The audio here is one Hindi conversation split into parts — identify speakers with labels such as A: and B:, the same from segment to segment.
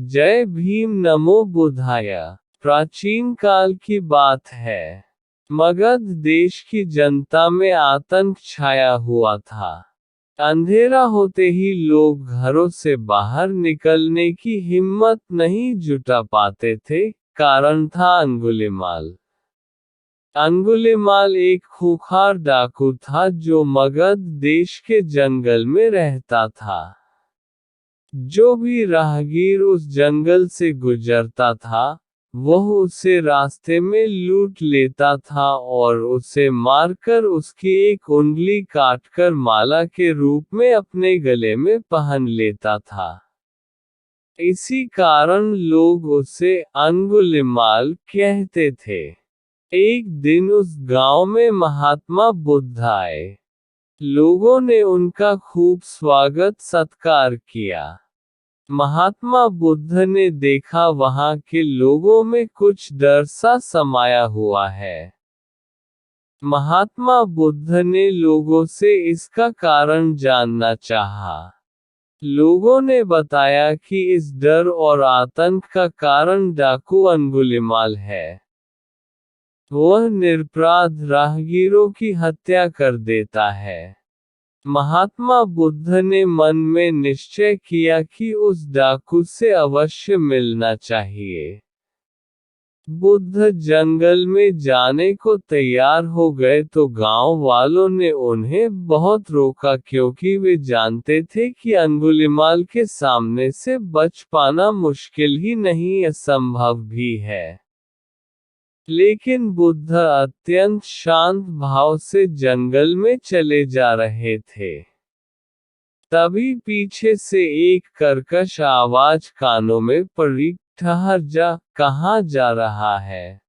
A: जय भीम नमो बुद्धाय। प्राचीन काल की बात है। मगध देश की जनता में आतंक छाया हुआ था। अंधेरा होते ही लोग घरों से बाहर निकलने की हिम्मत नहीं जुटा पाते थे। कारण था अंगुलिमाल। अंगुलिमाल एक खूंखार डाकू था जो मगध देश के जंगल में रहता था। जो भी राहगीर उस जंगल से गुजरता था, वह उसे रास्ते में लूट लेता था और उसे मारकर उसकी एक उंगली काटकर माला के रूप में अपने गले में पहन लेता था। इसी कारण लोग उसे अंगुलिमाल कहते थे। एक दिन उस गांव में महात्मा बुद्ध आए। लोगों ने उनका खूब स्वागत सत्कार किया। महात्मा बुद्ध ने देखा वहां के लोगों में कुछ डर सा समाया हुआ है। महात्मा बुद्ध ने लोगों से इसका कारण जानना चाहा। लोगों ने बताया कि इस डर और आतंक का कारण डाकू अंगुलिमाल है। वह निरपराध राहगीरों की हत्या कर देता है। महात्मा बुद्ध ने मन में निश्चय किया कि उस डाकू से अवश्य मिलना चाहिए। बुद्ध जंगल में जाने को तैयार हो गए तो गांव वालों ने उन्हें बहुत रोका क्योंकि वे जानते थे कि अंगुलिमाल के सामने से बच पाना मुश्किल ही नहीं असंभव भी है। लेकिन बुद्ध अत्यंत शांत भाव से जंगल में चले जा रहे थे। तभी पीछे से एक कर्कश आवाज कानों में पड़ी, ठहर जा, कहाँ जा रहा है।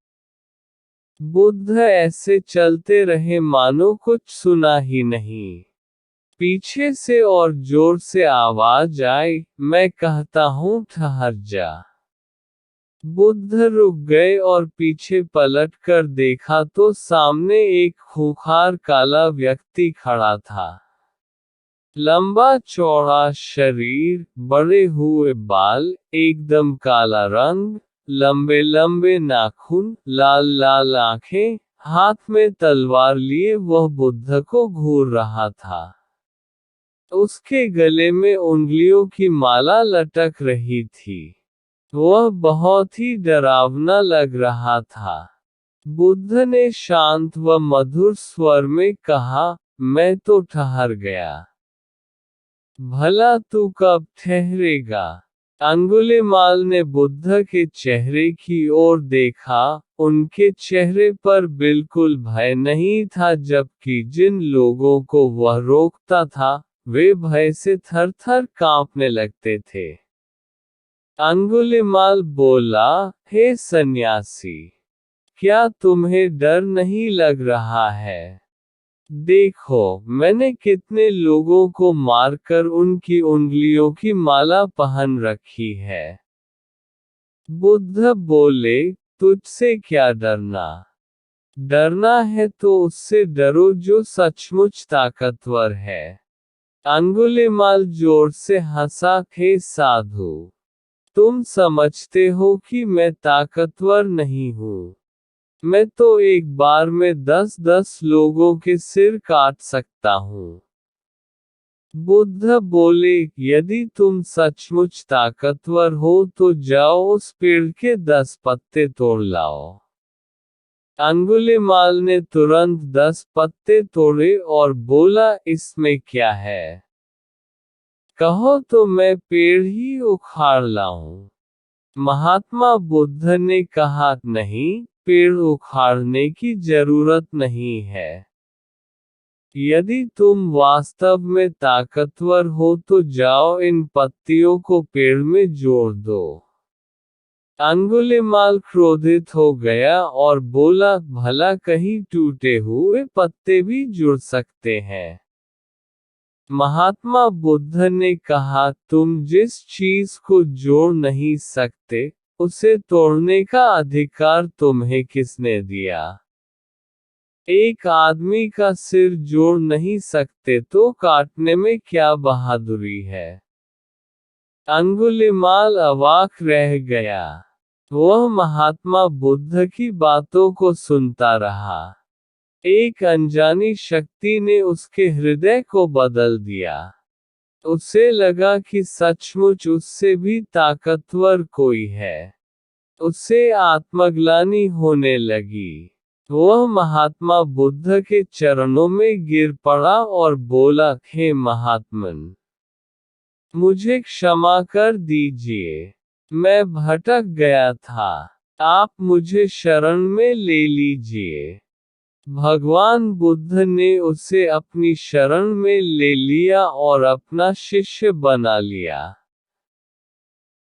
A: बुद्ध ऐसे चलते रहे मानो कुछ सुना ही नहीं। पीछे से और जोर से आवाज आई, मैं कहता हूँ ठहर जा। बुद्ध रुक गए और पीछे पलट कर देखा तो सामने एक खूंखार काला व्यक्ति खड़ा था। लंबा चौड़ा शरीर, बड़े हुए बाल, एकदम काला रंग, लंबे लंबे नाखून, लाल लाल आंखें, हाथ में तलवार लिए वह बुद्ध को घूर रहा था। उसके गले में उंगलियों की माला लटक रही थी। वह बहुत ही डरावना लग रहा था। बुद्ध ने शांत व मधुर स्वर में कहा, मैं तो ठहर गया। भला तू कब ठहरेगा? अंगुलिमाल ने बुद्ध के चेहरे की ओर देखा। उनके चेहरे पर बिल्कुल भय नहीं था, जबकि जिन लोगों को वह रोकता था, वे भय से थर थर कांपने लगते थे। अंगुलिमाल बोला, हे सन्यासी, क्या तुम्हें डर नहीं लग रहा है? देखो, मैंने कितने लोगों को मारकर उनकी उंगलियों की माला पहन रखी है। बुद्ध बोले, तुझसे क्या डरना? डरना है तो उससे डरो जो सचमुच ताकतवर है। अंगुलिमाल जोर से हंसा, हे साधु, तुम समझते हो कि मैं ताकतवर नहीं हूँ। मैं तो एक बार में 10-10 लोगों के सिर काट सकता हूँ। बुद्ध बोले, यदि तुम सचमुच ताकतवर हो तो जाओ उस पेड़ के 10 पत्ते तोड़ लाओ। अंगुलिमाल ने तुरंत 10 पत्ते तोड़े और बोला, इसमें क्या है? कहो तो मैं पेड़ ही उखाड़ लाऊं। महात्मा बुद्ध ने कहा, नहीं, पेड़ उखाड़ने की जरूरत नहीं है। यदि तुम वास्तव में ताकतवर हो तो जाओ इन पत्तियों को पेड़ में जोड़ दो। अंगुलिमाल क्रोधित हो गया और बोला, भला कहीं टूटे हुए पत्ते भी जुड़ सकते हैं? महात्मा बुद्ध ने कहा, तुम जिस चीज को जोड़ नहीं सकते, उसे तोड़ने का अधिकार तुम्हें किसने दिया? एक आदमी का सिर जोड़ नहीं सकते तो काटने में क्या बहादुरी है? अंगुलिमाल अवाक रह गया। वह महात्मा बुद्ध की बातों को सुनता रहा। एक अनजानी शक्ति ने उसके हृदय को बदल दिया। उसे लगा कि सचमुच उससे भी ताकतवर कोई है। उसे आत्मग्लानि होने लगी। वह महात्मा बुद्ध के चरणों में गिर पड़ा और बोला, हे महात्मन, मुझे क्षमा कर दीजिए। मैं भटक गया था। आप मुझे शरण में ले लीजिए। भगवान बुद्ध ने उसे अपनी शरण में ले लिया और अपना शिष्य बना लिया।